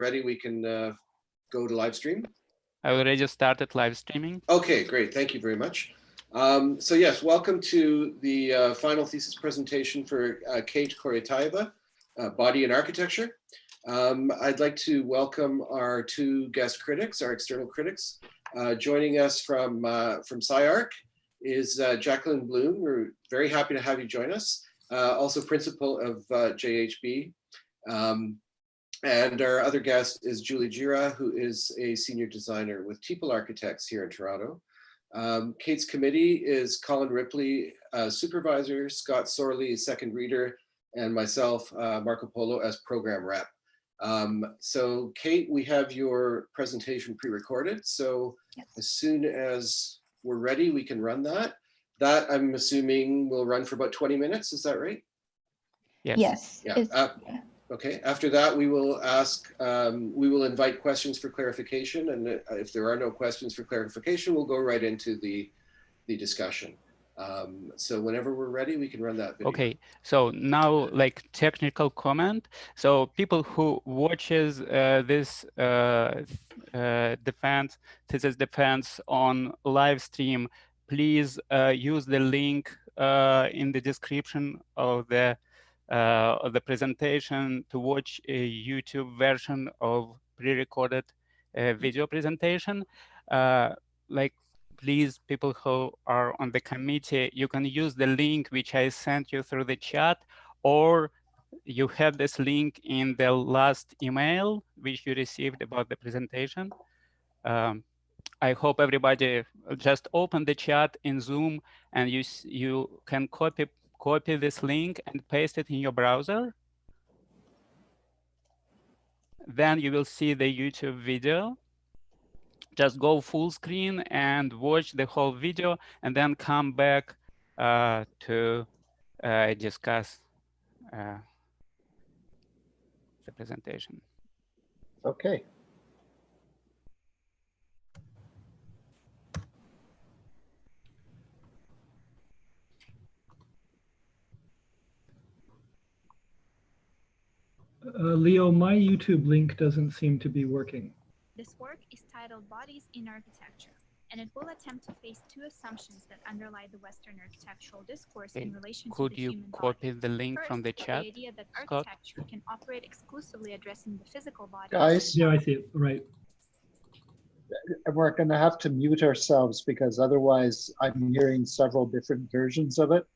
ready, we can go to live stream. I already started live streaming. Okay, great. Thank you very much. So yes, welcome to the final thesis presentation for Kate Korotayeva, Body and Architecture. I'd like to welcome our two guest critics, our external critics. Joining us from SciArc is Jacqueline Bloom. We're very happy to have you join us. Also principal of JHB. And our other guest is Julie Gira, who is a senior designer with Teeple Architects here in Toronto. Kate's committee is Colin Ripley, supervisor, Scott Sorley, second reader, and myself, Marco Polo, as program rep. So Kate, we have your presentation pre-recorded. So yes, as soon as we're ready, we can run that. That I'm assuming will run for about 20 minutes. Is that right? Yes. Yeah. Okay, after that, we will ask, we will invite questions for clarification. And if there are no questions for clarification, we'll go right into the discussion. So whenever we're ready, we can run that video. Okay, so now like technical comment. So people who watches this thesis defense on live stream, please use the link in the description of the presentation to watch a YouTube version of pre-recorded video presentation. Like, please, people who are on the committee, you can use the link which I sent you through the chat, or you have this link in the last email which you received about the presentation. I hope everybody just open the chat in Zoom and you can copy this link and paste it in your browser. Then you will see the YouTube video. Just go full screen and watch the whole video, and then come back to discuss the presentation. Okay. Leo, my YouTube link doesn't seem to be working. This work is titled Bodies in Architecture, and it will attempt to face two assumptions that underlie the Western architectural discourse in relation to the human body. Could you copy the link from the chat, the idea that Scott? architecture can operate exclusively addressing the physical body. Guys? Yeah, I see it, right. We're gonna have to mute ourselves because otherwise I'm hearing several different versions of it.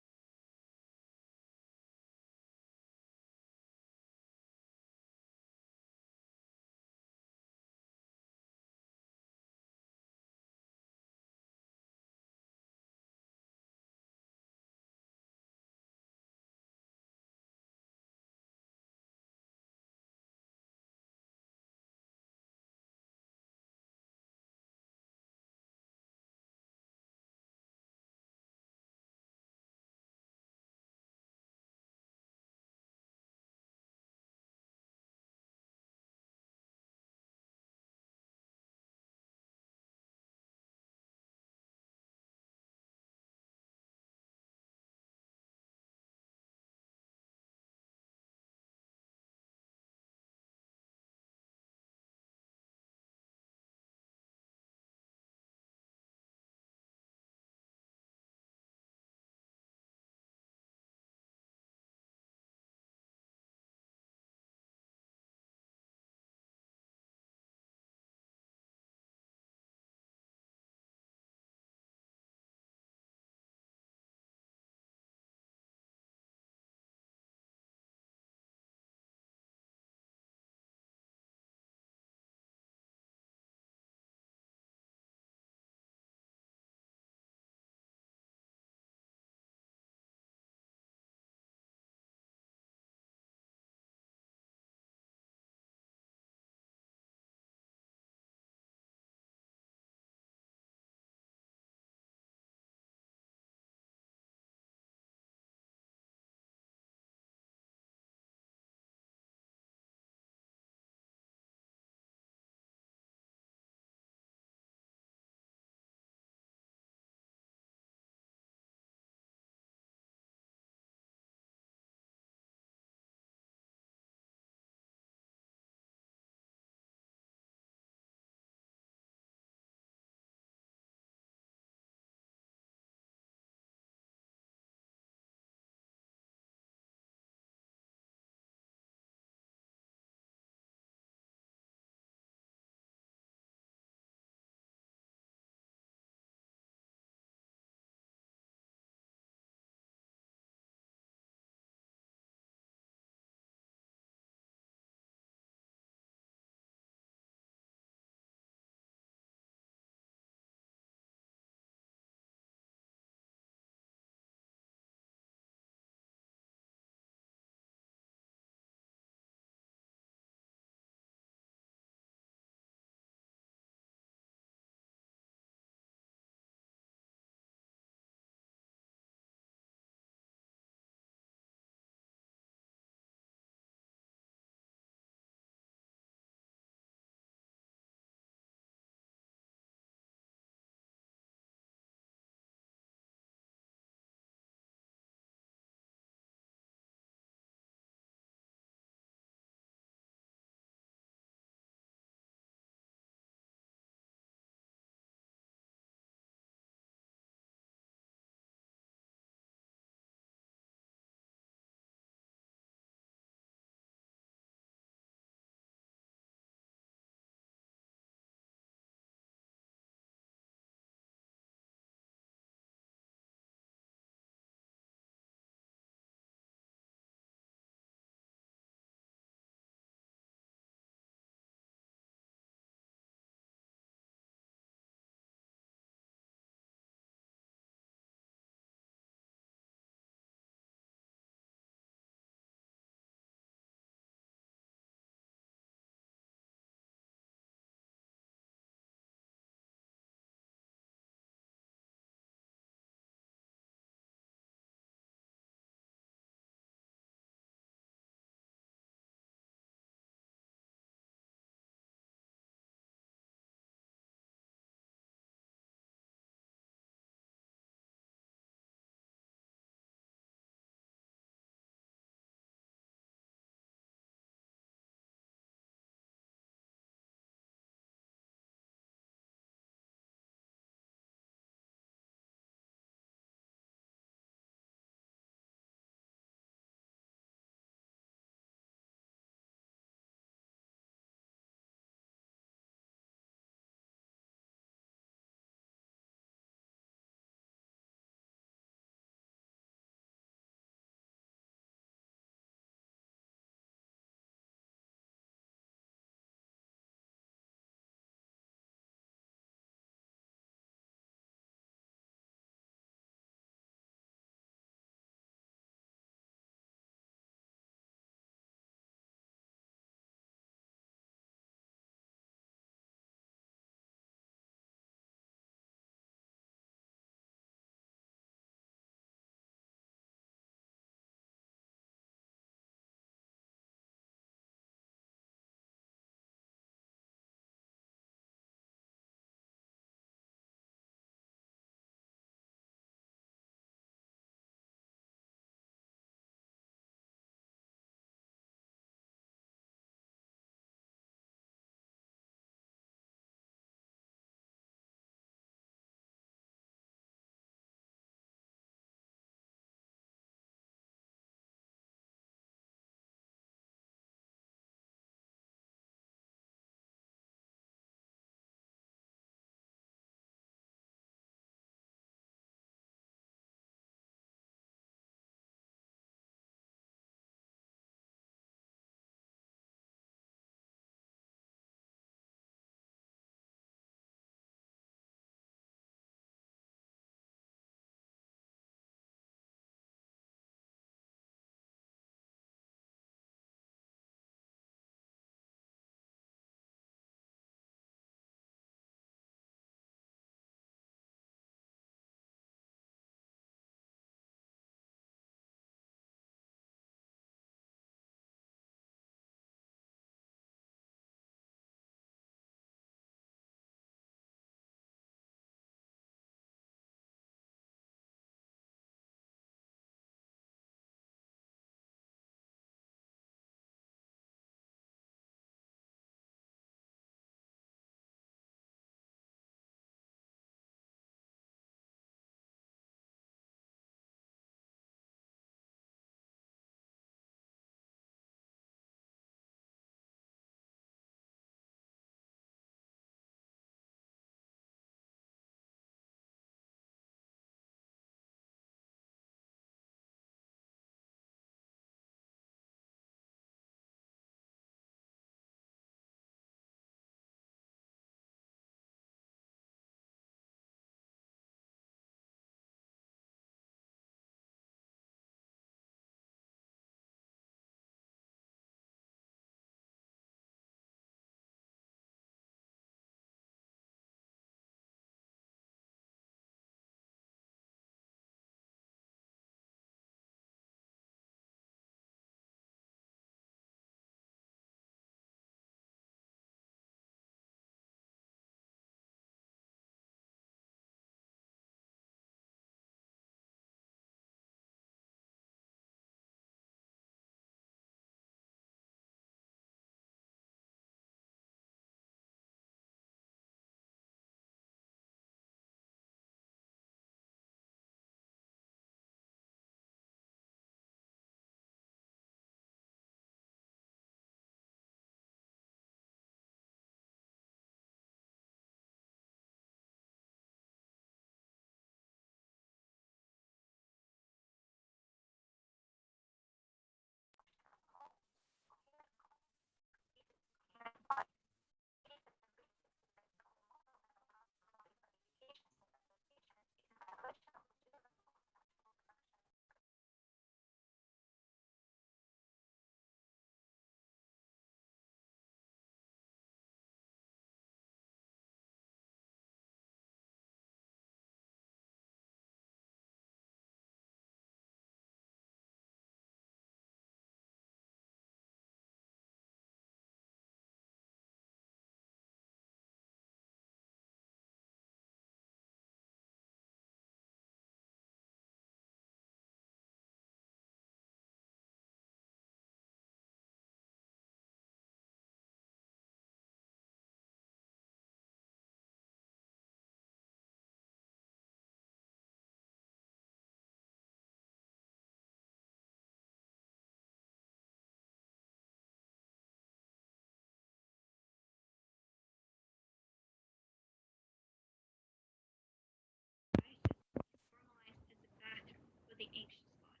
anxious body.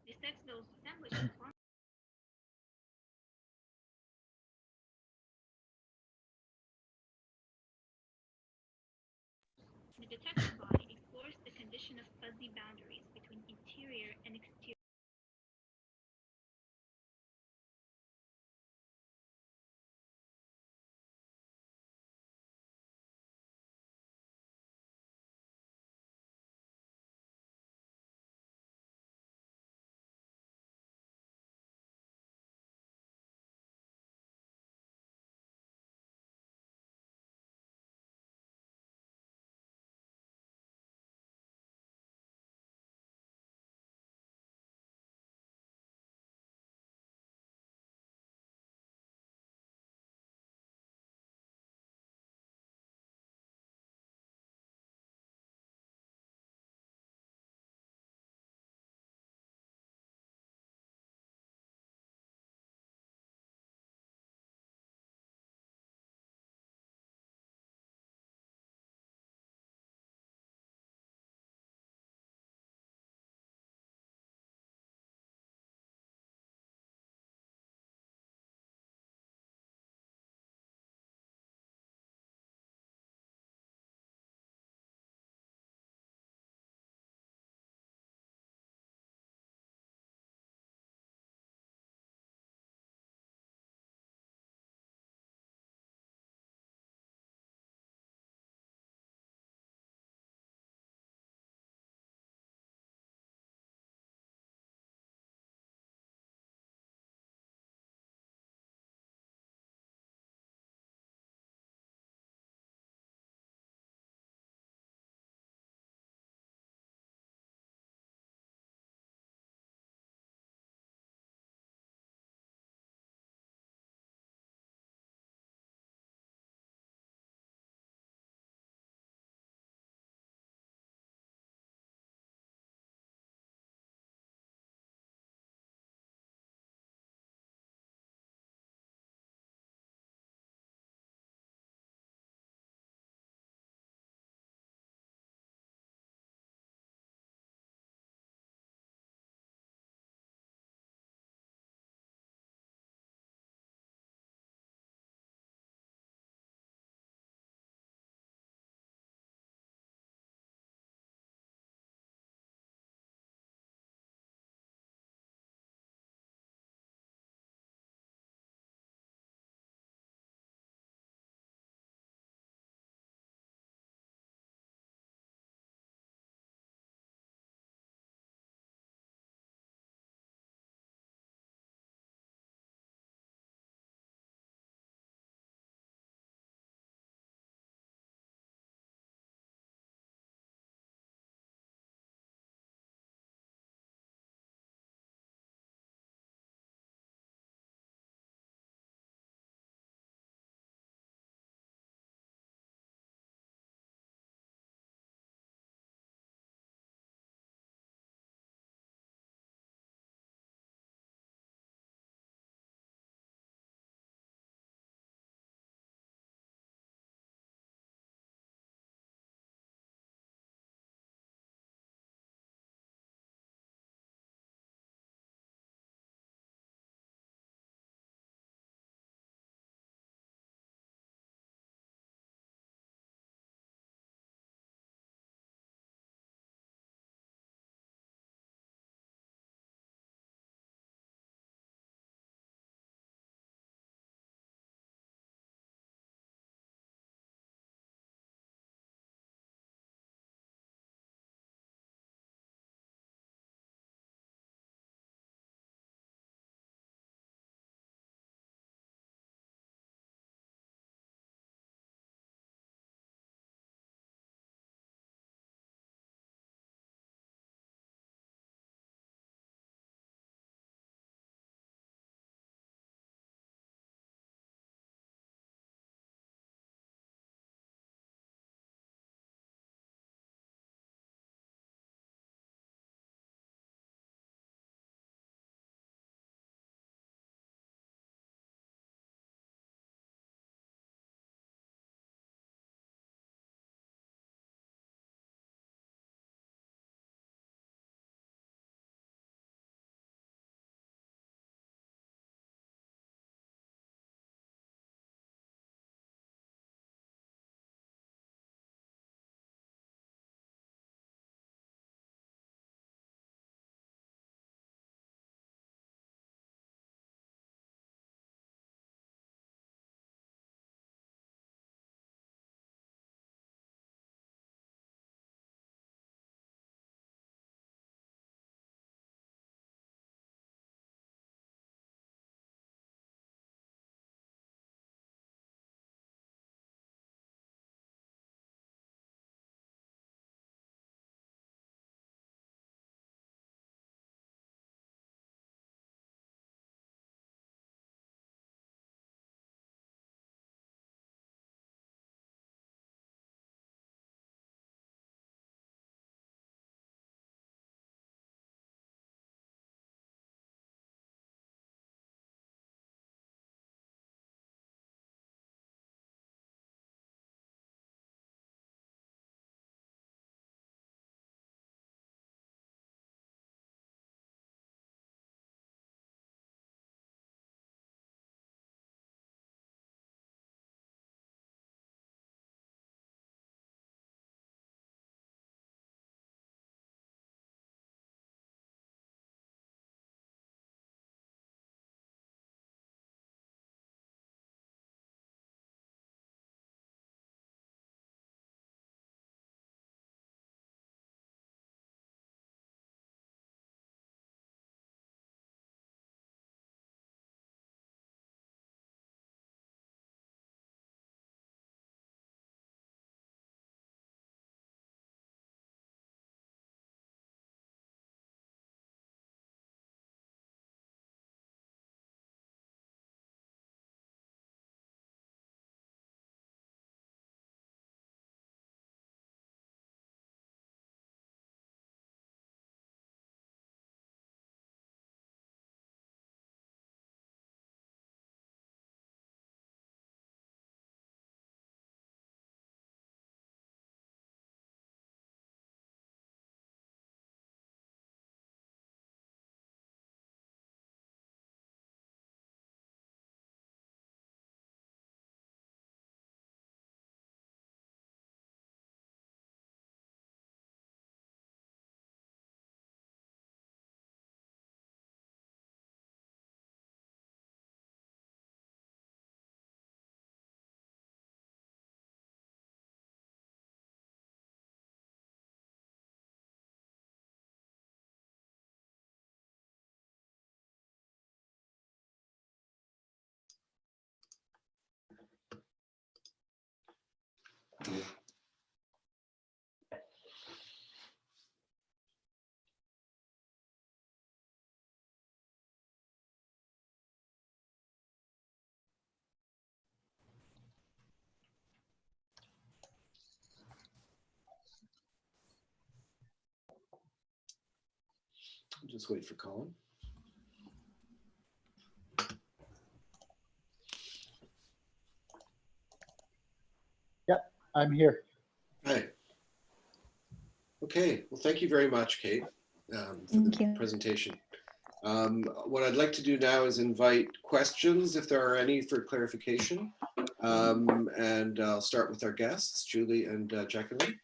This text will establish the form the detected body explores the condition of fuzzy boundaries between interior and exterior Just wait for Colin. Yep, I'm here. Hi. Okay, well, thank you very much, Kate, for Thank the you. presentation. What I'd like to do now is invite questions, if there are any, for clarification. And I'll start with our guests, Julie and Jacqueline.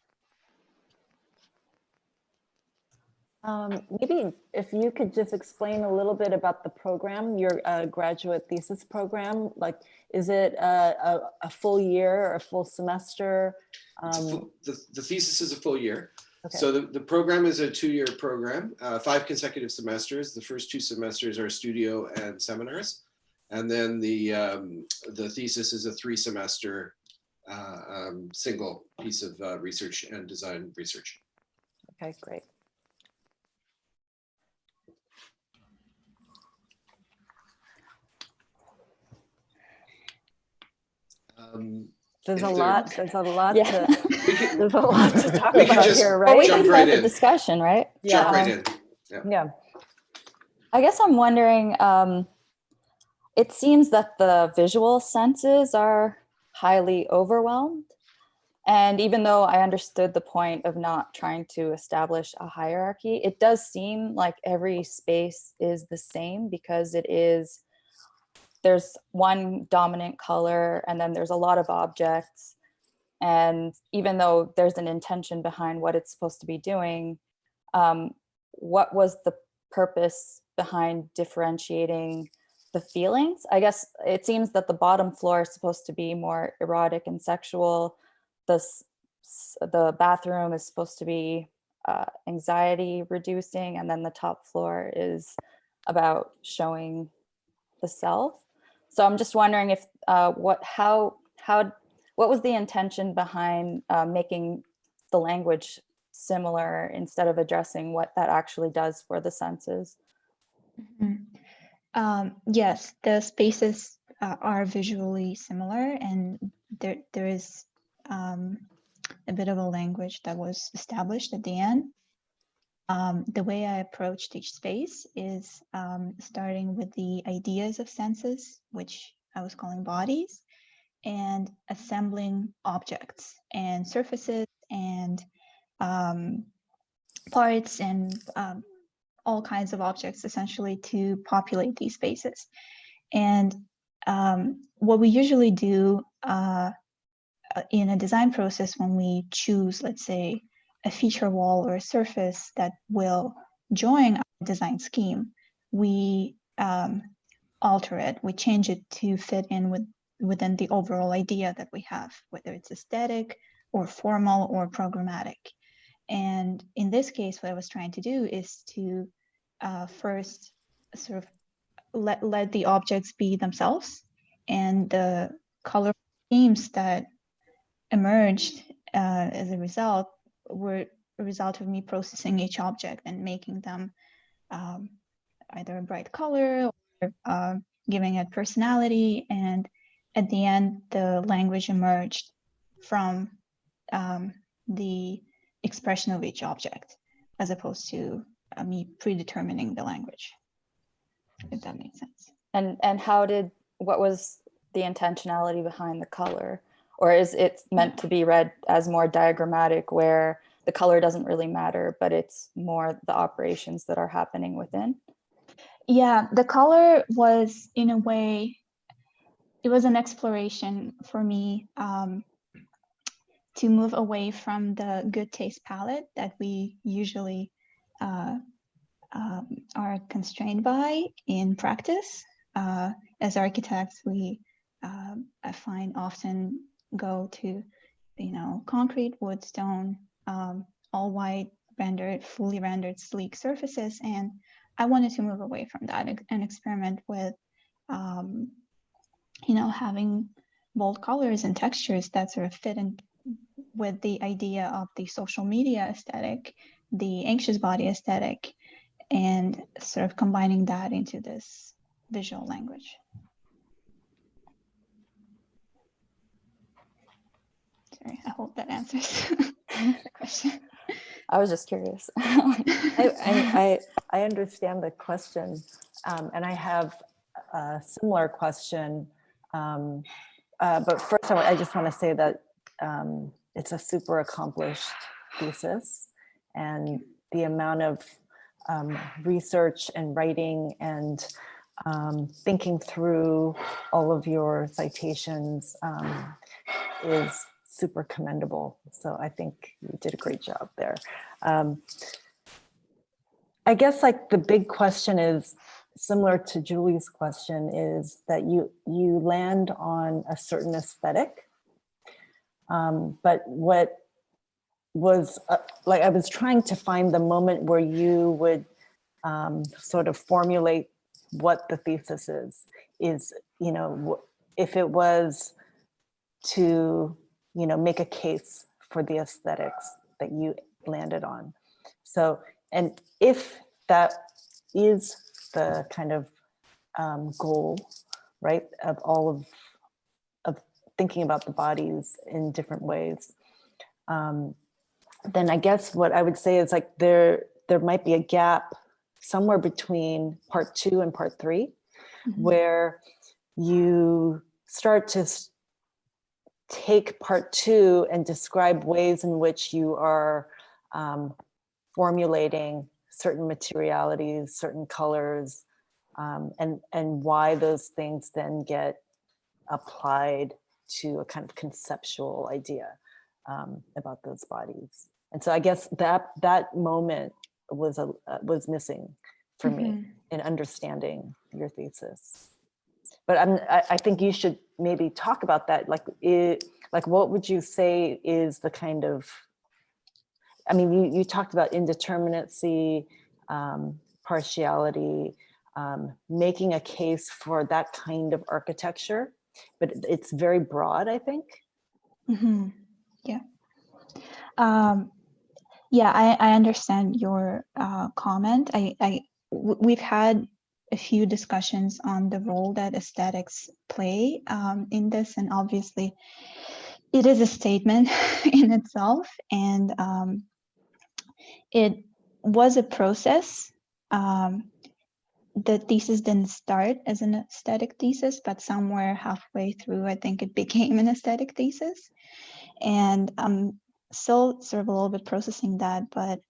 Maybe if you could just explain a little bit about the program, your graduate thesis program. Like, is it a full year or a full semester? The thesis is a full year. Okay. So the program is a 2-year program, 5 consecutive semesters. The first 2 semesters are studio and seminars. And then the thesis is a 3-semester single piece of research and design research. Okay, great. There's a lot. There's a lot. Yeah. There's a lot to talk we can about just here, Well, we right? jump can right have a in. discussion, right? Jump Yeah. right in. Yeah. I guess I'm wondering, it seems that the visual senses are highly overwhelmed. And even though I understood the point of not trying to establish a hierarchy, it does seem like every space is the same because there's one dominant color and then there's a lot of objects. And even though there's an intention behind what it's supposed to be doing, what was the purpose behind differentiating the feelings? I guess it seems that the bottom floor is supposed to be more erotic and sexual. The bathroom is supposed to be anxiety reducing, and then the top floor is about showing the self. So I'm just wondering if what was the intention behind making the language similar instead of addressing what that actually does for the senses? Yes, the spaces are visually similar, and there is a bit of a language that was established at the end. The way I approached each space is starting with the ideas of senses, which I was calling bodies, and assembling objects and surfaces and parts and all kinds of objects essentially to populate these spaces. And what we usually do in a design process when we choose, let's say, a feature wall or a surface that will join our design scheme, we alter it, we change it to fit in within the overall idea that we have, whether it's aesthetic or formal or programmatic. And in this case, what I was trying to do is to first sort of let the objects be themselves, and the color schemes that emerged as a result were a result of me processing each object and making them either a bright color or giving it personality. And at the end, the language emerged from the expression of each object, as opposed to me predetermining the language, if that makes sense. And what was the intentionality behind the color? Or is it meant to be read as more diagrammatic, where the color doesn't really matter, but it's more the operations that are happening within? Yeah, the color was, in a way, it was an exploration for me to move away from the good taste palette that we usually are constrained by in practice. As architects, we, I find, often go to, concrete, wood, stone, all white, fully rendered, sleek surfaces. And I wanted to move away from that and experiment with, having bold colors and textures that sort of fit in with the idea of the social media aesthetic, the anxious body aesthetic, and sort of combining that into this visual language. Sorry, I hope that answers the question. I was just curious. I understand the question, and I have a similar question. But first, I just want to say that it's a super accomplished thesis, and the amount of research and writing and thinking through all of your citations is super commendable. So I think you did a great job there. I guess like the big question is similar to Julie's question, is that you land on a certain aesthetic, but what was like, I was trying to find the moment where you would sort of formulate what the thesis is, you know, if it was to, you know, make a case for the aesthetics that you landed on. So, and if that is the kind of goal, right, of all of thinking about the bodies in different ways, then I guess what I would say is like there might be a gap somewhere between part 2 and part 3, where you start to take part 2 and describe ways in which you are formulating certain materialities, certain colors, and why those things then get applied to a kind of conceptual idea about those bodies. And so I guess that moment was missing for me in understanding your thesis. But I think you should maybe talk about that. Like what would you say is the kind of, I mean, you talked about indeterminacy, partiality, making a case for that kind of architecture, but it's very broad, I think. Yeah. Yeah, I understand your comment. We've had a few discussions on the role that aesthetics play in this, and obviously it is a statement in itself, and it was a process. The thesis didn't start as an aesthetic thesis, but somewhere halfway through, I think it became an aesthetic thesis. And I'm still sort of a little bit processing that, but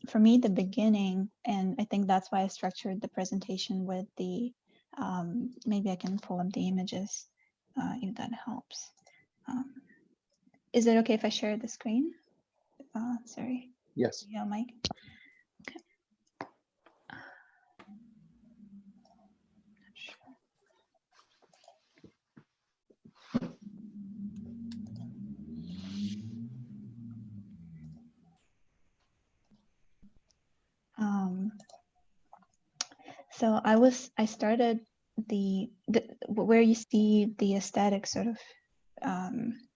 for me, the beginning, and I think that's why I structured the presentation with the, maybe I can pull up the images if that helps. Is it okay if I share the screen? Sorry. Yes. Yeah, Mike. Okay. So I started where you see the aesthetic sort of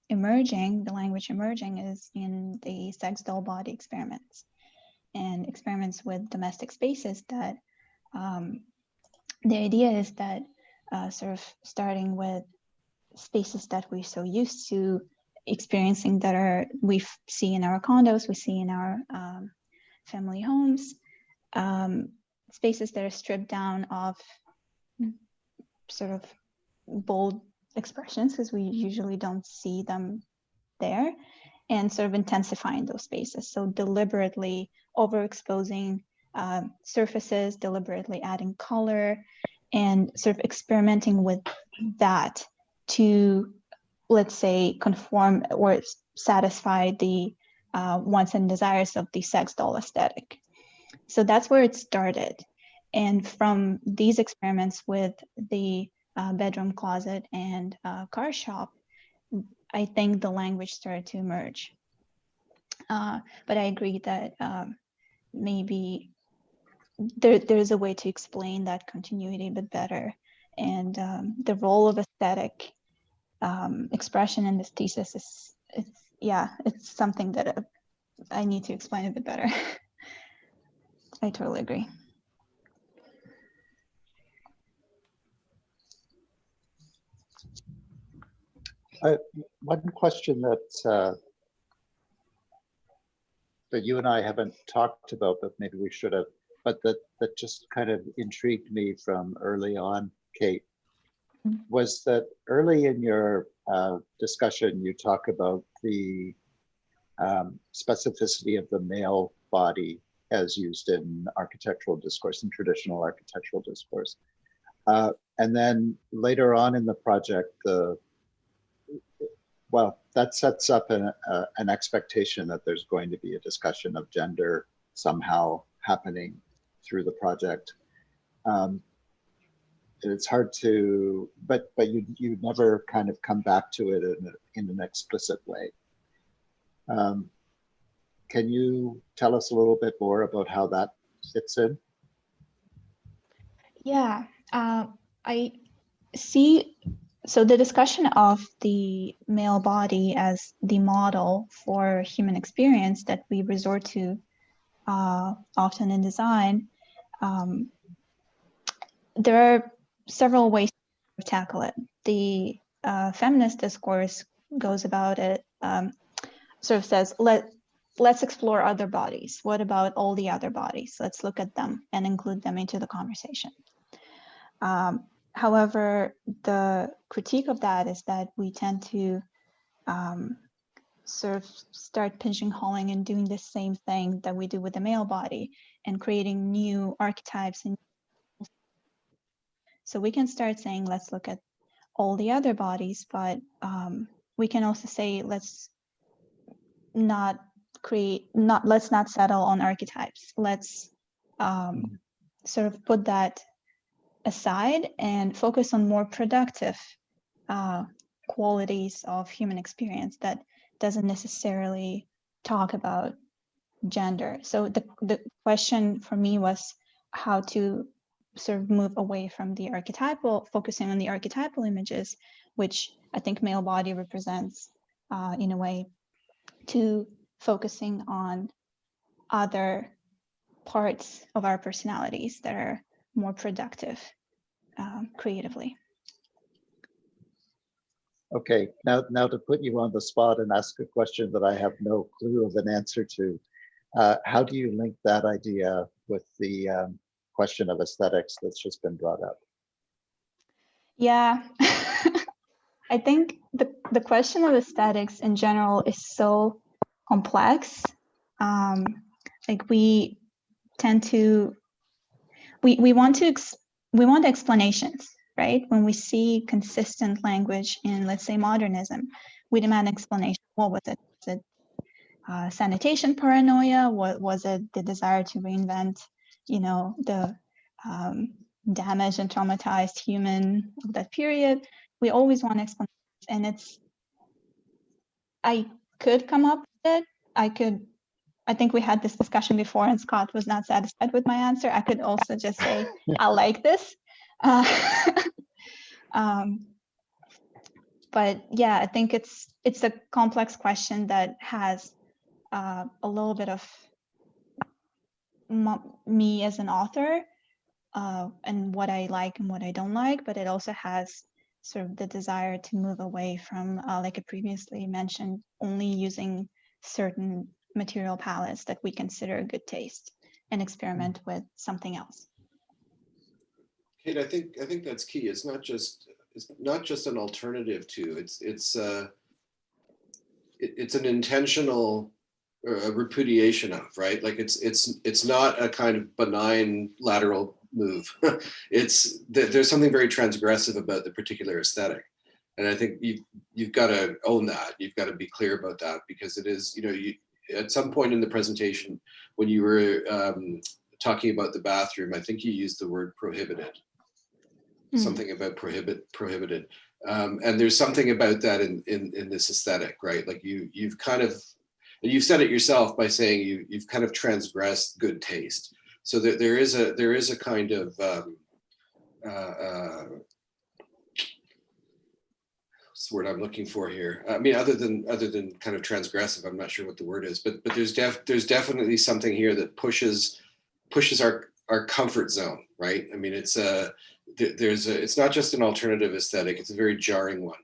emerging, the language emerging, is in the sex doll body experiments and experiments with domestic spaces. That the idea is that sort of starting with spaces that we're so used to experiencing, that we see in our condos, we see in our family homes, spaces that are stripped down of sort of bold expressions, because we usually don't see them there, and sort of intensifying those spaces. So deliberately overexposing surfaces, deliberately adding color, and sort of experimenting with that to, let's say, conform or satisfy the wants and desires of the sex doll aesthetic. So that's where it started. And from these experiments with the bedroom closet and car shop, I think the language started to emerge. But I agree that maybe there's a way to explain that continuity a bit better. And the role of aesthetic expression in this thesis is it's something that I need to explain a bit better. I totally agree. One question that you and I haven't talked about, but maybe we should have, but that just kind of intrigued me from early on, Kate, was that early in your discussion, you talk about the specificity of the male body as used in architectural discourse and traditional architectural discourse. And then later on in the project, well, that sets up an expectation that there's going to be a discussion of gender somehow happening through the project. It's hard to, but you never kind of come back to it in an explicit way. Can you tell us a little bit more about how that fits in? Yeah, I see. So the discussion of the male body as the model for human experience that we resort to often in design, there are several ways to tackle it. The feminist discourse goes about it, sort of says, let's explore other bodies. What about all the other bodies? Let's look at them and include them into the conversation. However, the critique of that is that we tend to sort of start pigeonholing and doing the same thing that we do with the male body and creating new archetypes. And so we can start saying, let's look at all the other bodies, but we can also say, let's not settle on archetypes. Let's sort of put that aside and focus on more productive qualities of human experience that doesn't necessarily talk about gender. So the question for me was how to sort of move away from the archetypal, focusing on the archetypal images, which I think male body represents in a way, to focusing on other parts of our personalities that are more productive creatively. Okay, now to put you on the spot and ask a question that I have no clue of an answer to, how do you link that idea with the question of aesthetics that's just been brought up? Yeah, I think the question of aesthetics in general is so complex. Like we tend to, we want explanations, right? When we see consistent language in, let's say, modernism, we demand explanation. What was it? Was it sanitation paranoia? What was it? The desire to reinvent, the damaged and traumatized human of that period? We always want explanations, and I could come up with it. I think we had this discussion before and Scott was not satisfied with my answer. I could also just say, I like this. But yeah, I think it's a complex question that has a little bit of me as an author and what I like and what I don't like, but it also has sort of the desire to move away from, like I previously mentioned, only using certain material palettes that we consider a good taste and experiment with something else. Kate, I think that's key. It's not just an alternative to. It's an intentional repudiation of, right? Like it's not a kind of benign lateral move. There's something very transgressive about the particular aesthetic, and I think you've got to own that. You've got to be clear about that, because it is, at some point in the presentation when you were talking about the bathroom, I think you used the word prohibited. Something about prohibited, and there's something about that in this aesthetic, right? Like you've kind of, and you've said it yourself by saying you've kind of transgressed good taste. So that there is a kind of what's the word I'm looking for here? I mean, other than kind of transgressive, I'm not sure what the word is, but there's definitely something here that pushes our comfort zone, right? I mean, it's not just an alternative aesthetic; it's a very jarring one.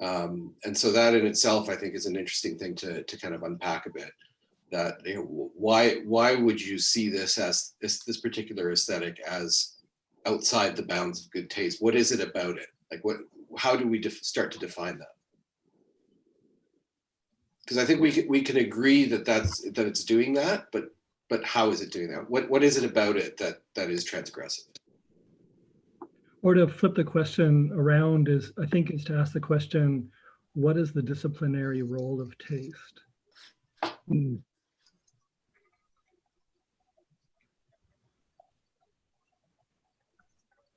And so that in itself, I think, is an interesting thing to kind of unpack a bit. That, you know, why would you see this as this particular aesthetic as outside the bounds of good taste? What is it about it? Like, how do we start to define that? Because I think we can agree that it's doing that, but how is it doing that? What is it about it that is transgressive? Or to flip the question around is to ask the question, what is the disciplinary role of taste?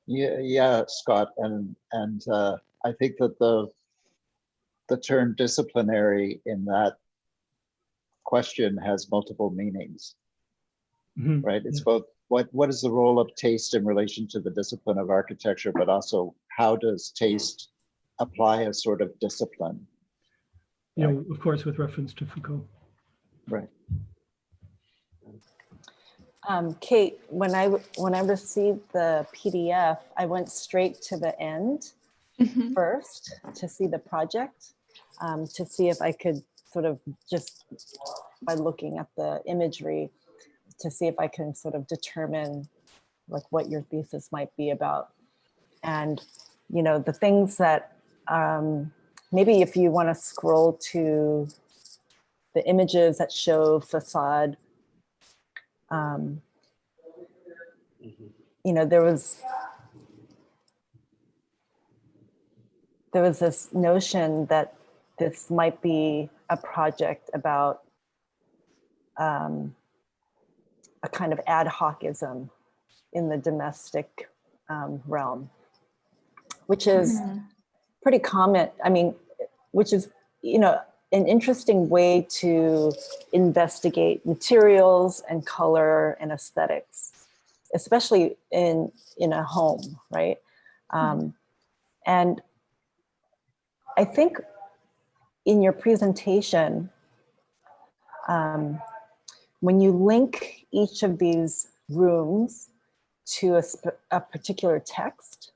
Yeah, Scott, and I think that the term disciplinary in that question has multiple meanings, right? It's both what is the role of taste in relation to the discipline of architecture, but also how does taste apply a sort of discipline? You know, of course, with reference to Foucault. Right. Kate, when I received the PDF, I went straight to the end first to see the project, to see if I could sort of just by looking at the imagery, to see if I can sort of determine like what your thesis might be about. And, you know, the things that maybe if you want to scroll to the images that show facade, you know, there was this notion that this might be a project about a kind of ad hocism in the domestic realm, which is pretty common. I mean, which is, you know, an interesting way to investigate materials and color and aesthetics, especially in a home, right? And I think in your presentation, when you link each of these rooms to a particular text,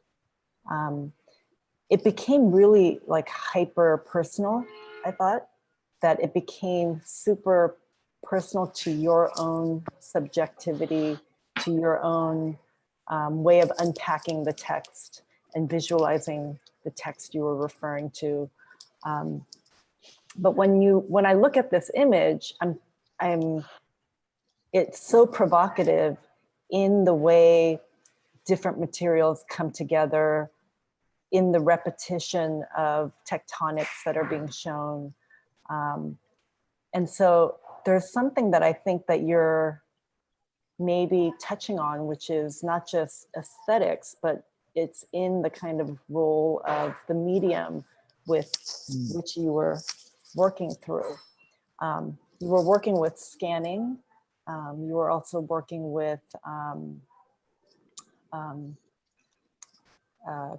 it became really like hyper personal. I thought that it became super personal to your own subjectivity, to your own way of unpacking the text and visualizing the text you were referring to. But when I look at this image, it's so provocative in the way different materials come together, in the repetition of tectonics that are being shown. And so there's something that I think that you're maybe touching on, which is not just aesthetics, but it's in the kind of role of the medium with which you were working through. You were working with scanning. You were also working with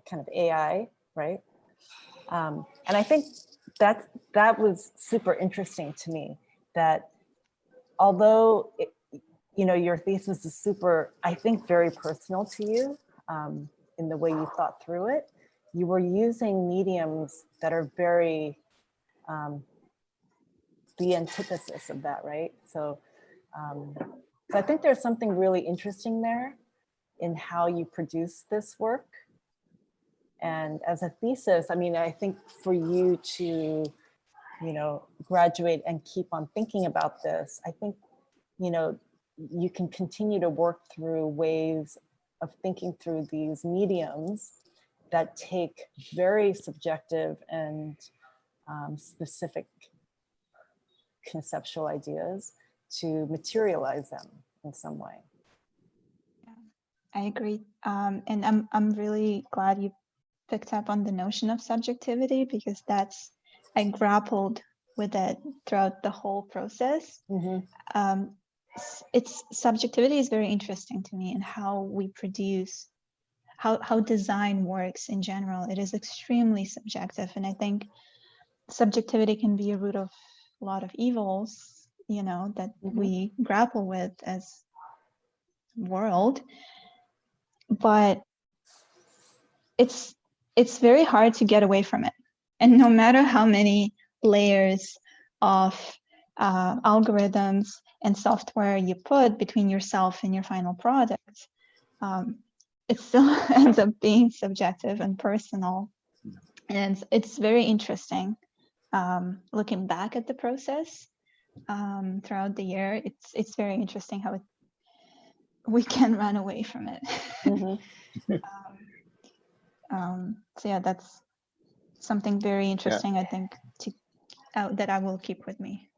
kind of AI, right? And I think that was super interesting to me, that although you know, your thesis is super, I think, very personal to you in the way you thought through it, you were using mediums that are very the antithesis of that, right? So I think there's something really interesting there in how you produce this work. And as a thesis, I mean, I think for you to, you know, graduate and keep on thinking about this, I think, you know, you can continue to work through ways of thinking through these mediums that take very subjective and specific conceptual ideas to materialize them in some way. Yeah, I agree. And I'm really glad you picked up on the notion of subjectivity, because I grappled with it throughout the whole process. Subjectivity is very interesting to me, and how we produce how design works in general. It is extremely subjective, and I think subjectivity can be a root of a lot of evils, you know, that we grapple with as world. But it's very hard to get away from it. And no matter how many layers of algorithms and software you put between yourself and your final product, it still ends up being subjective and personal. And it's very interesting looking back at the process throughout the year. It's very interesting how we can run away from it. So yeah, that's something very interesting, I think, that I will keep with me.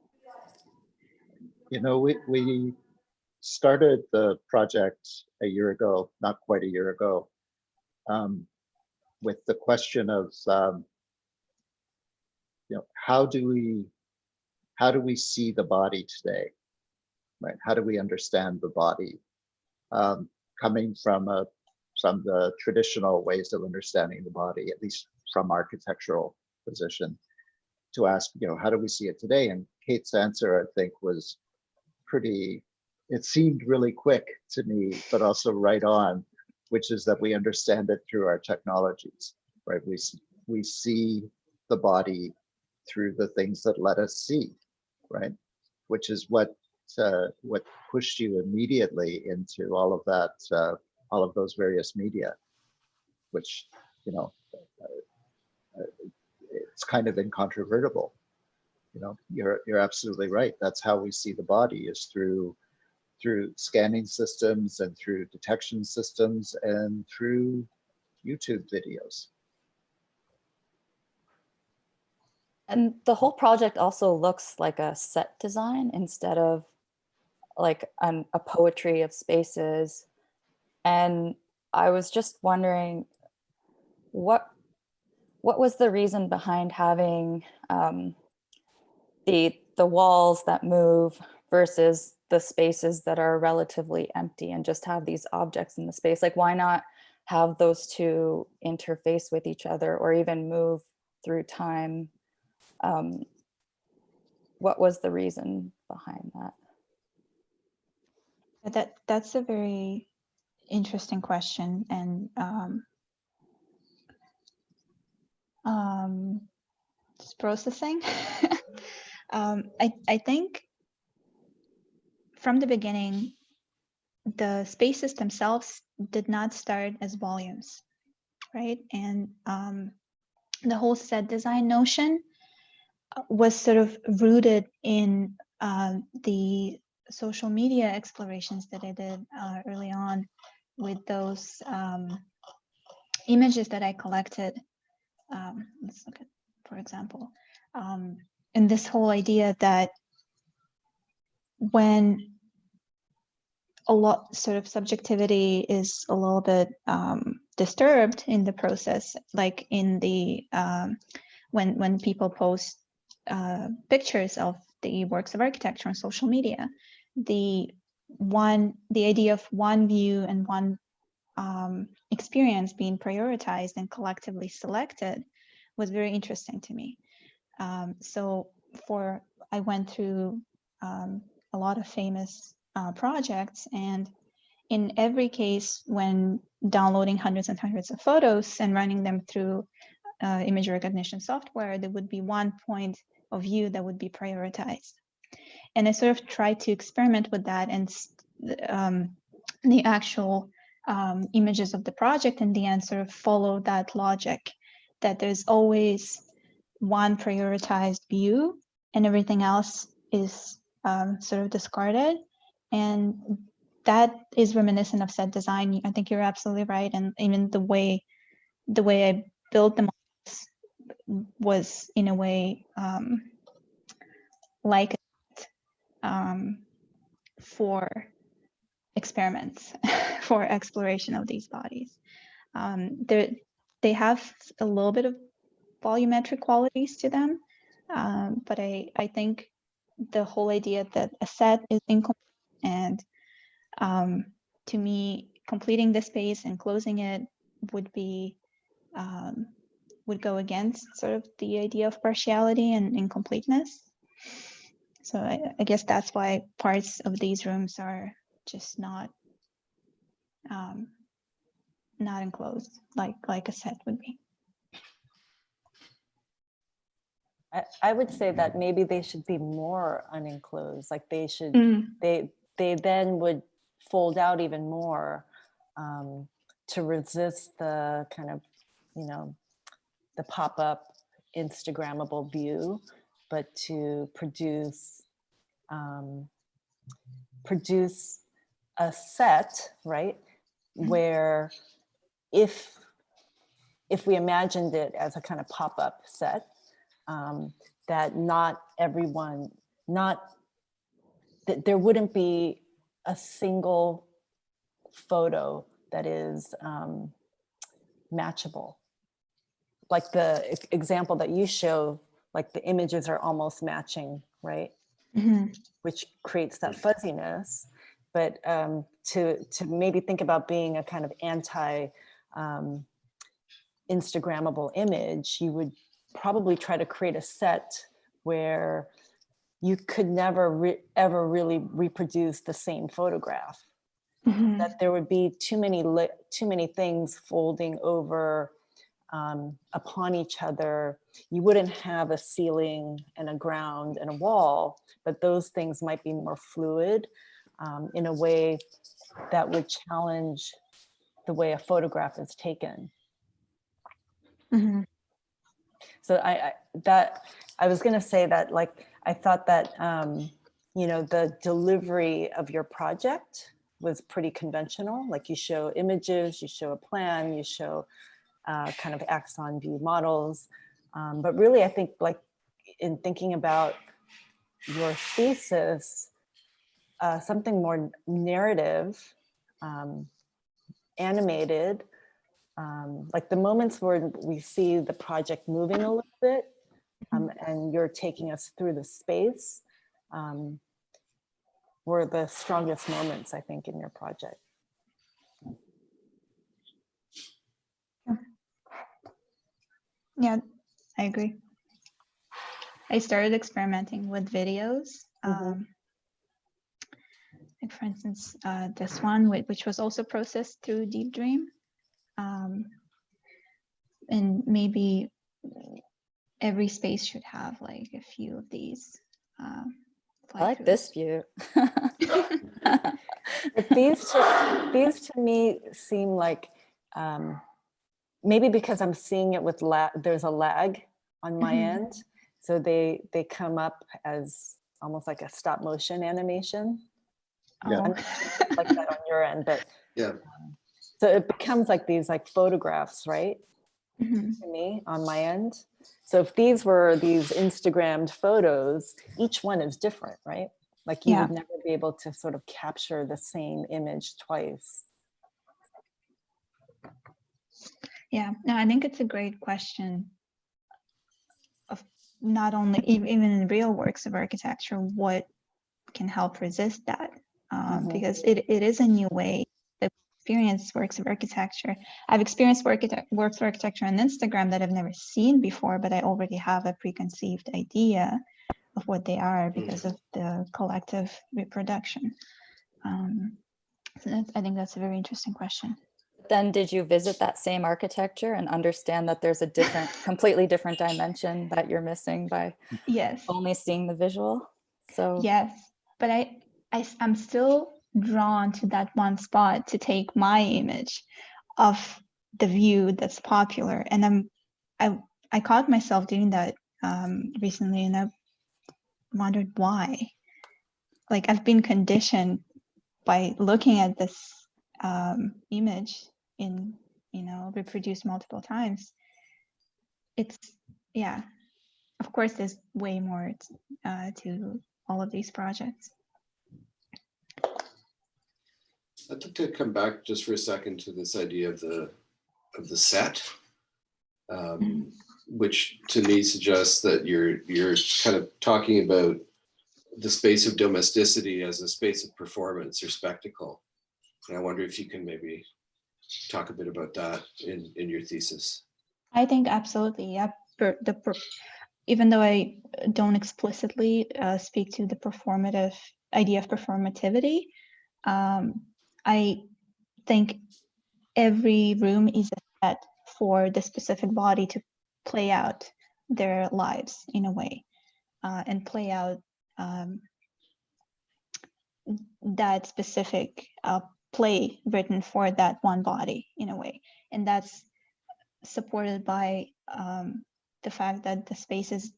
You know, we started the project a year ago, not quite a year ago, with the question of, you know, how do we see the body today, right? How do we understand the body? Coming from the traditional ways of understanding the body, at least from architectural position, to ask, you know, how do we see it today? And Kate's answer, I think, was pretty, it seemed really quick to me, but also right on, which is that we understand it through our technologies, right? We see the body through the things that let us see, right? Which is what pushed you immediately into all of that, all of those various media, which, you know, it's kind of incontrovertible. You know, you're absolutely right. That's how we see the body, is through scanning systems and through detection systems and through YouTube videos. And the whole project also looks like a set design instead of like a poetry of spaces. And I was just wondering, what was the reason behind having the walls that move versus the spaces that are relatively empty, and just have these objects in the space? Like, why not have those two interface with each other or even move through time? What was the reason behind that? That's a very interesting question, and just processing. I think from the beginning, the spaces themselves did not start as volumes, right? And the whole set design notion was sort of rooted in the social media explorations that I did early on with those images that I collected. Let's look at, for example, and this whole idea that when a lot sort of subjectivity is a little bit disturbed in the process, like in the when people post pictures of the works of architecture on social media, the idea of one view and one experience being prioritized and collectively selected was very interesting to me. So I went through a lot of famous projects, and in every case, when downloading hundreds and hundreds of photos and running them through image recognition software, there would be one point of view that would be prioritized. And I sort of tried to experiment with that, and the actual images of the project and the answer follow that logic, that there's always one prioritized view and everything else is sort of discarded. And that is reminiscent of set design. I think you're absolutely right. And even the way I built them was in a way like for experiments, for exploration of these bodies. They have a little bit of volumetric qualities to them, but I think the whole idea that a set is incomplete, and to me, completing the space and closing it would be would go against sort of the idea of partiality and incompleteness. So I guess that's why parts of these rooms are just not enclosed like a set would be. I would say that maybe they should be more unenclosed. Like they should, they then would fold out even more to resist the kind of, the pop-up Instagrammable view, but to produce a set, right? Where if we imagined it as a kind of pop-up set, that not everyone, that there wouldn't be a single photo that is matchable. Like the example that you show, like the images are almost matching, right? Which creates that fuzziness. But to maybe think about being a kind of anti Instagrammable image, you would probably try to create a set where you could never ever really reproduce the same photograph. That there would be too many things folding over upon each other. You wouldn't have a ceiling and a ground and a wall, but those things might be more fluid in a way that would challenge the way a photograph is taken. So I was going to say that, like, I thought that the delivery of your project was pretty conventional. Like, you show images, you show a plan, you show kind of axon view models, but really I think, like, in thinking about your thesis, something more narrative, animated, like the moments where we see the project moving a little bit, and you're taking us through the space, were the strongest moments, I think, in your project. Yeah, I agree. I started experimenting with videos. Like, for instance, this one, which was also processed through Deep Dream. And maybe every space should have like a few of these. I like this view. But these to me seem like, maybe because I'm seeing it with there's a lag on my end. So they come up as almost like a stop motion animation. Yeah. I'm not sure like that on your end, but Yeah. So it becomes like these like photographs, right? To me on my end. So if these were these Instagrammed photos, each one is different, right? Like you would never be able to sort of capture the same image twice. Yeah, no, I think it's a great question of not only, even in real works of architecture, what can help resist that? Because it is a new way to experience works of architecture. I've experienced works of architecture on Instagram that I've never seen before, but I already have a preconceived idea of what they are because of the collective reproduction. So I think that's a very interesting question. Then did you visit that same architecture and understand that there's a completely different dimension that you're missing by only seeing the visual? So yes, but I'm still drawn to that one spot to take my image of the view that's popular, and I caught myself doing that recently, and I wondered why. Like, I've been conditioned by looking at this image in reproduced multiple times. It's of course there's way more to all of these projects. I'd like to come back just for a second to this idea of the set, which to me suggests that you're kind of talking about the space of domesticity as a space of performance or spectacle. And I wonder if you can maybe talk a bit about that in your thesis? I think absolutely, yeah. Even though I don't explicitly speak to the performative idea of performativity, I think every room is a set for the specific body to play out their lives in a way, and play out that specific play written for that one body in a way. And that's supported by the fact that the spaces,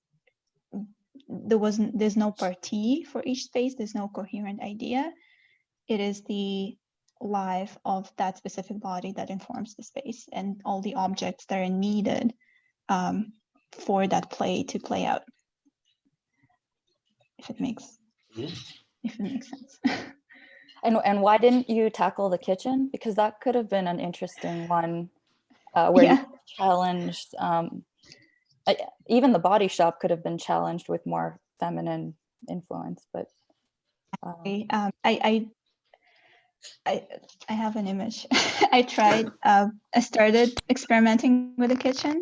there's no party for each space, there's no coherent idea. It is the life of that specific body that informs the space, and all the objects that are needed for that play to play out. If it makes sense. And why didn't you tackle the kitchen? Because that could have been an interesting one where Yeah. you challenged, even the body shop could have been challenged with more feminine influence, but. I have an image. I tried, I started experimenting with the kitchen.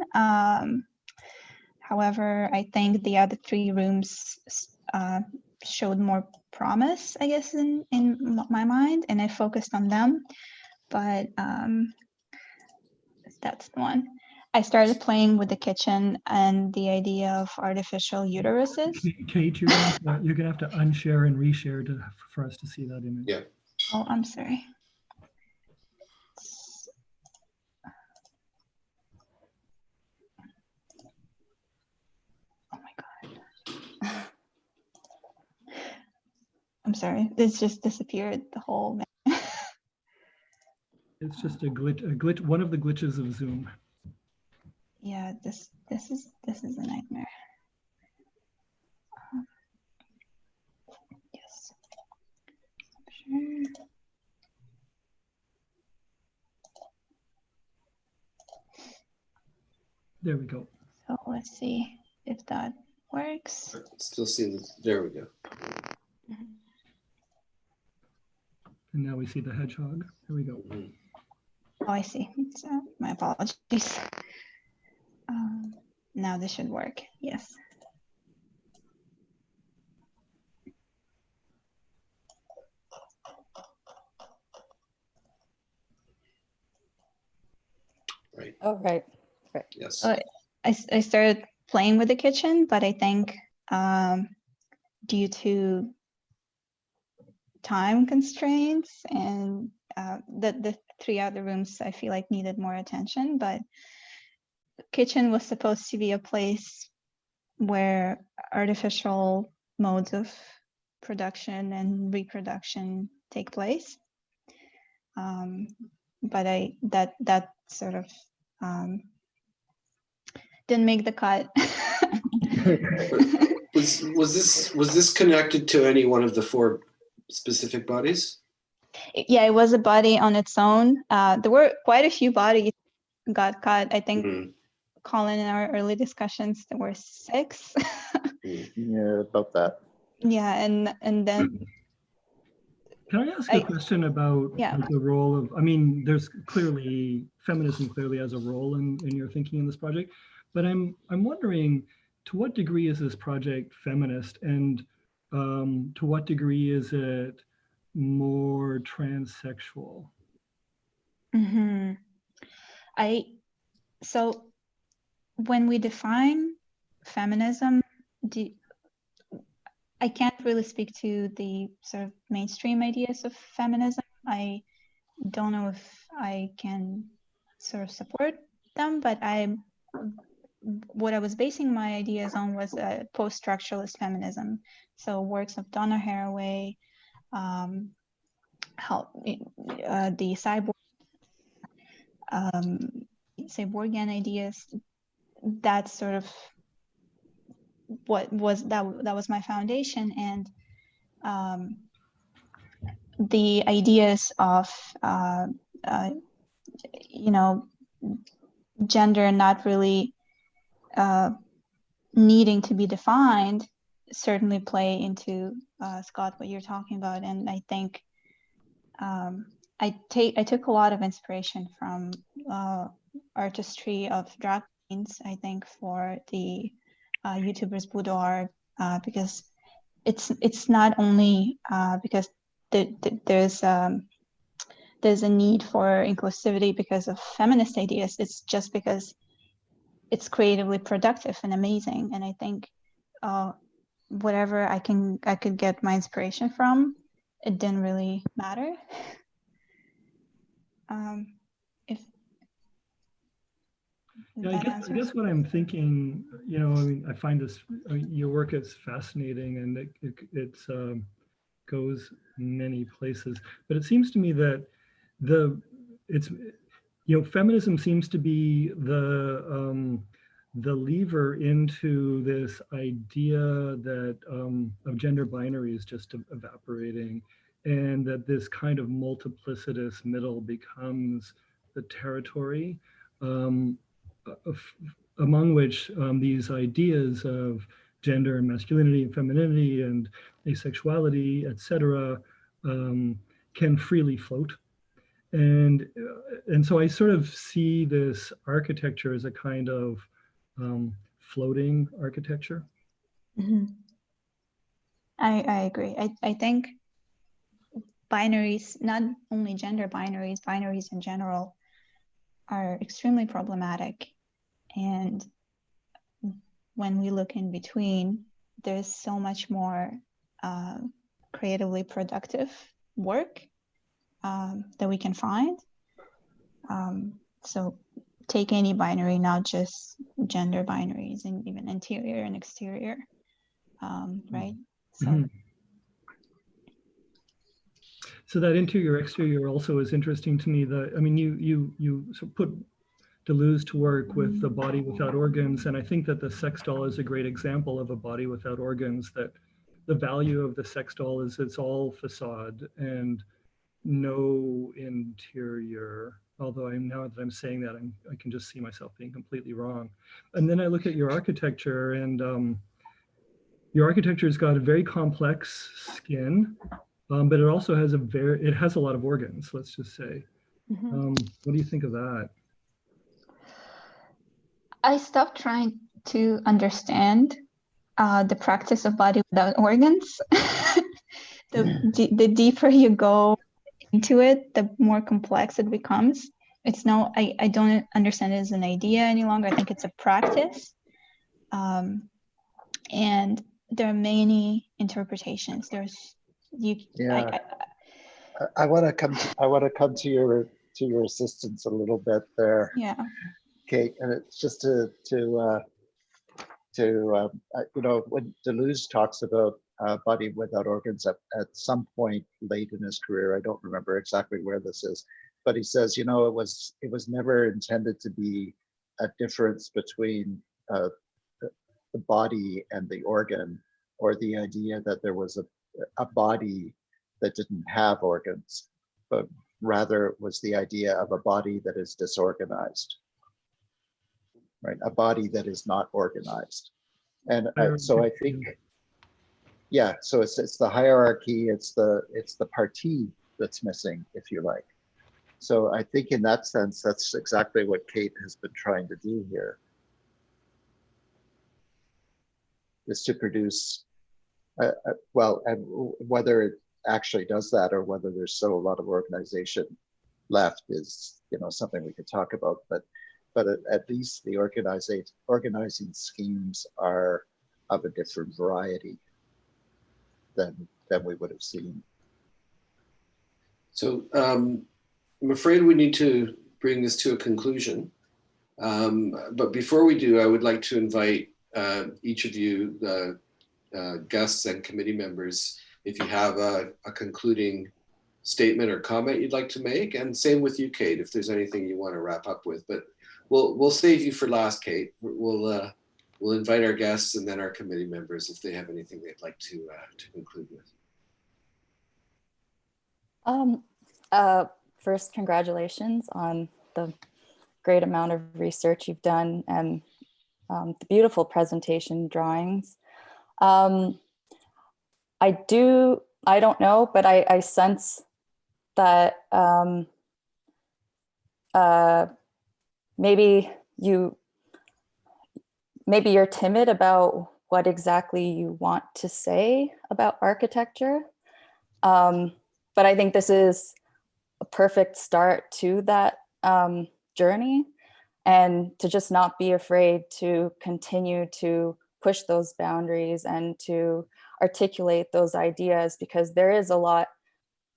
However, I think the other three rooms showed more promise, I guess, in my mind, and I focused on them. But that's the one. I started playing with the kitchen and the idea of artificial uteruses. Kate, you're gonna have to unshare and reshare for us to see that image. Yeah. Oh, I'm sorry. Oh my God. I'm sorry. It's just disappeared, the whole. It's just a glitch, one of the glitches of Zoom. Yeah, this is a nightmare. Yes. Sure. There we go. So let's see if that works. Still see this. There we go. And now we see the hedgehog. There we go. Oh, I see. So my apologies. Now this should work. Yes. Right. Oh, right. Yes. I started playing with the kitchen, but I think due to time constraints and the three other rooms I feel like needed more attention, but the kitchen was supposed to be a place where artificial modes of production and reproduction take place. But that sort of didn't make the cut. Was this connected to any one of the four specific bodies? Yeah, it was a body on its own. There were quite a few bodies got cut. I think Colin, in our early discussions, there were 6. Yeah, about that. Yeah, and then. Can I ask a question about the role of, I mean, there's clearly, feminism clearly has a role in your thinking in this project, but I'm wondering, to what degree is this project feminist, and to what degree is it more transsexual? Mm-hmm. So when we define feminism, I can't really speak to the sort of mainstream ideas of feminism. I don't know if I can sort of support them, but what I was basing my ideas on was post-structuralist feminism. So works of Donna Haraway, the cyborgian ideas. That's sort of what was that was my foundation, and the ideas of gender not really needing to be defined certainly play into Scott, what you're talking about. And I think I took a lot of inspiration from artistry of drag queens, I think, for the YouTubers boudoir, because it's not only because there's a need for inclusivity because of feminist ideas. It's just because it's creatively productive and amazing. And I think whatever I could get my inspiration from, it didn't really matter. Yeah, I guess what I'm thinking, you know, I mean, I find this, your work is fascinating, and it goes many places, but it seems to me that feminism seems to be the lever into this idea that of gender binaries just evaporating, and that this kind of multiplicitous middle becomes the territory among which these ideas of gender and masculinity and femininity and asexuality, etc., can freely float. And so I sort of see this architecture as a kind of floating architecture. Mm-hmm. I agree. I think binaries, not only gender binaries, binaries in general, are extremely problematic. And when we look in between, there's so much more creatively productive work that we can find. So take any binary, not just gender binaries, and even interior and exterior, right? So. Mm-hmm. So that interior exterior also is interesting to me. I mean, you sort of put Deleuze to work with the body without organs, and I think that the sex doll is a great example of a body without organs. That the value of the sex doll is it's all facade and no interior. Although now that I'm saying that, I can just see myself being completely wrong. And then I look at your architecture, and your architecture has got a very complex skin, but it also has a lot of organs, let's just say. Mm-hmm. What do you think of that? I stopped trying to understand the practice of body without organs. The deeper you go into it, the more complex it becomes. I don't understand it as an idea any longer. I think it's a practice. And there are many interpretations. I want to come to your assistance a little bit there. Yeah. Kate, and it's just to when Deleuze talks about body without organs at some point late in his career, I don't remember exactly where this is, but he says, it was never intended to be a difference between the body and the organ, or the idea that there was a body that didn't have organs, but rather it was the idea of a body that is disorganized. Right, a body that is not organized, and so I think, yeah. So it's the hierarchy, it's the partie that's missing, if you like. So I think in that sense, that's exactly what Kate has been trying to do here, is to produce, well, and whether it actually does that or whether there's still a lot of organization left is, something we could talk about, but at least the organizing schemes are of a different variety than we would have seen. So I'm afraid we need to bring this to a conclusion. But before we do, I would like to invite each of you, the guests and committee members, if you have a concluding statement or comment you'd like to make, and same with you, Kate, if there's anything you want to wrap up with. But we'll save you for last, Kate. We'll invite our guests and then our committee members if they have anything they'd like to conclude with. First, congratulations on the great amount of research you've done and the beautiful presentation drawings. I don't know, but I sense that maybe you're timid about what exactly you want to say about architecture. But I think this is a perfect start to that journey, and to just not be afraid to continue to push those boundaries and to articulate those ideas, because there is a lot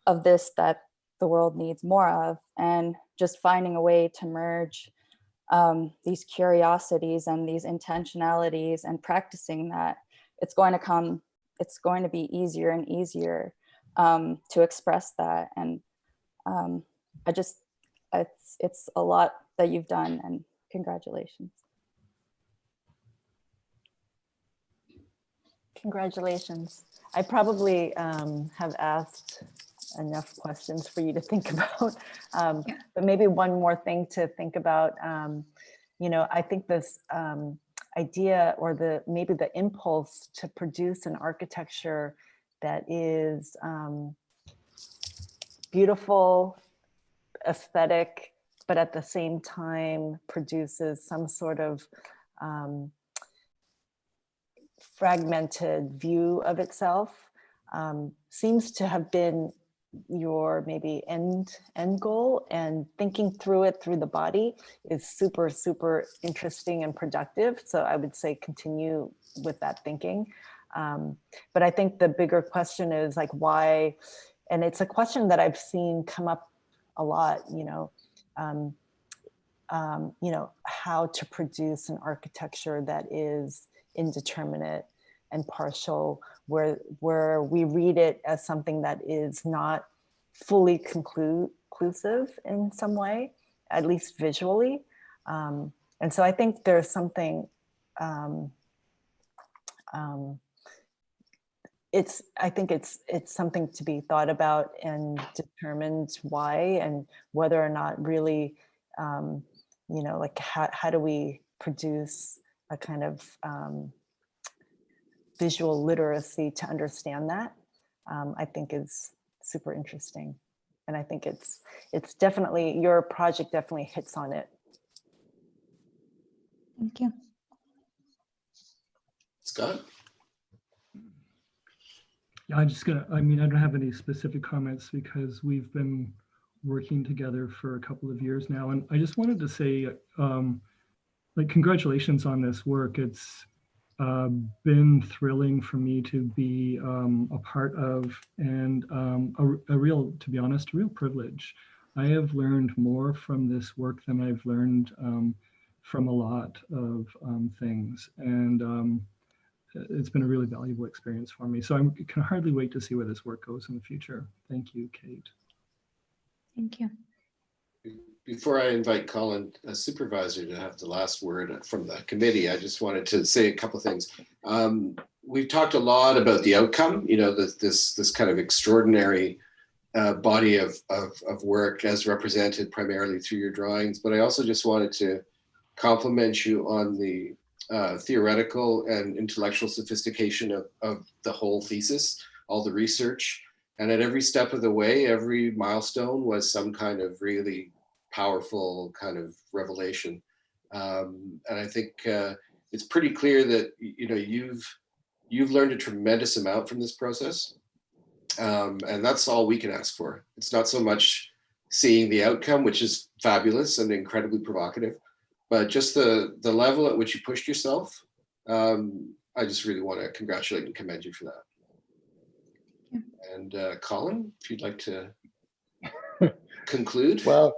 of this that the world needs more of, and just finding a way to merge these curiosities and these intentionalities and practicing that, it's going to be easier and easier to express that. And it's a lot that you've done, and congratulations. Congratulations. I probably have asked enough questions for you to think about, but maybe one more thing to think about. I think this idea, or maybe the impulse to produce an architecture that is beautiful, aesthetic, but at the same time produces some sort of fragmented view of itself, seems to have been your maybe end goal, and thinking through it through the body is super, super interesting and productive. So I would say continue with that thinking. But I think the bigger question is like, why? And it's a question that I've seen come up a lot, how to produce an architecture that is indeterminate and partial, where we read it as something that is not fully conclusive in some way, at least visually. And so I think there's something, I think it's something to be thought about and determined why, and whether or not really, like how do we produce a kind of visual literacy to understand that, I think is super interesting. And I think it's definitely, your project definitely hits on it. Thank you. Scott? Yeah, I don't have any specific comments because we've been working together for a couple of years now. And I just wanted to say, congratulations on this work. It's been thrilling for me to be a part of, and a real, to be honest, a real privilege. I have learned more from this work than I've learned from a lot of things. And it's been a really valuable experience for me. So I can hardly wait to see where this work goes in the future. Thank you, Kate. Thank you. Before I invite Colin, a supervisor, to have the last word from the committee, I just wanted to say a couple of things. We've talked a lot about the outcome, this kind of extraordinary body of work as represented primarily through your drawings. But I also just wanted to compliment you on the theoretical and intellectual sophistication of the whole thesis, all the research. And at every step of the way, every milestone was some kind of really powerful kind of revelation. And I think it's pretty clear that you've learned a tremendous amount from this process. And that's all we can ask for. It's not so much seeing the outcome, which is fabulous and incredibly provocative, but just the level at which you pushed yourself. I just really want to congratulate and commend you for that. Yeah. And Colin, if you'd like to conclude. Well,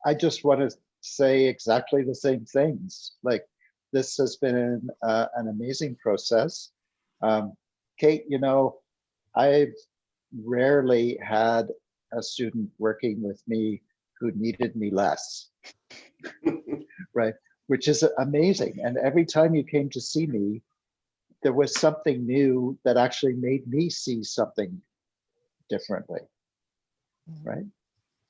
I just want to say exactly the same things. Like, this has been an amazing process. Kate, I've rarely had a student working with me who needed me less, right? Which is amazing. And every time you came to see me, there was something new that actually made me see something differently, right?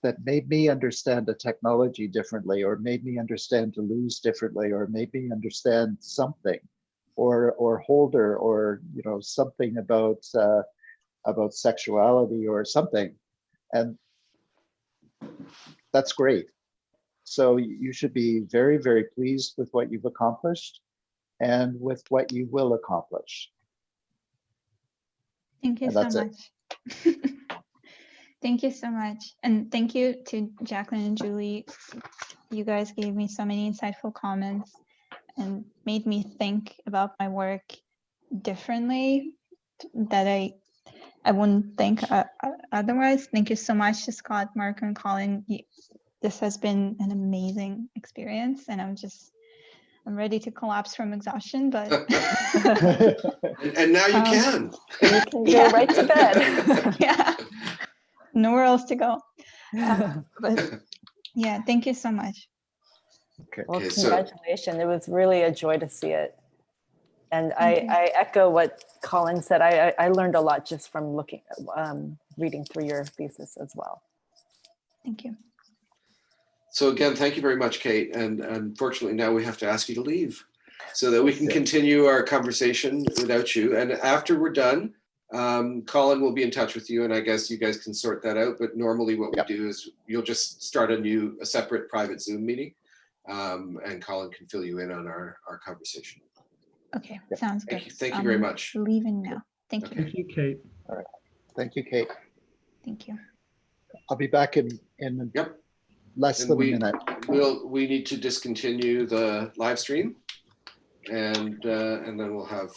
That made me understand the technology differently, or made me understand Deleuze differently, or made me understand something. or holder, or something about sexuality or something, and that's great. So you should be very, very pleased with what you've accomplished and with what you will accomplish. Thank you so much. Thank you so much. And thank you to Jacqueline and Julie. You guys gave me so many insightful comments and made me think about my work differently that I wouldn't think otherwise. Thank you so much to Scott, Mark, and Colin. This has been an amazing experience, and I'm ready to collapse from exhaustion, but and now you can. You can go right to bed. Yeah, nowhere else to go. But yeah, thank you so much. Well, congratulations. It was really a joy to see it. And I echo what Colin said. I learned a lot just from reading through your thesis as well. Thank you. So again, thank you very much, Kate. And unfortunately, now we have to ask you to leave so that we can continue our conversation without you. And after we're done, Colin will be in touch with you, and I guess you guys can sort that out. But normally what we do is you'll just start a separate private Zoom meeting, and Colin can fill you in on our conversation. Okay, sounds good. Thank you very much. Leaving now. Thank you. Thank you, Kate. All right. Thank you, Kate. Thank you. I'll be back in less than a minute. We need to discontinue the live stream, and then we'll have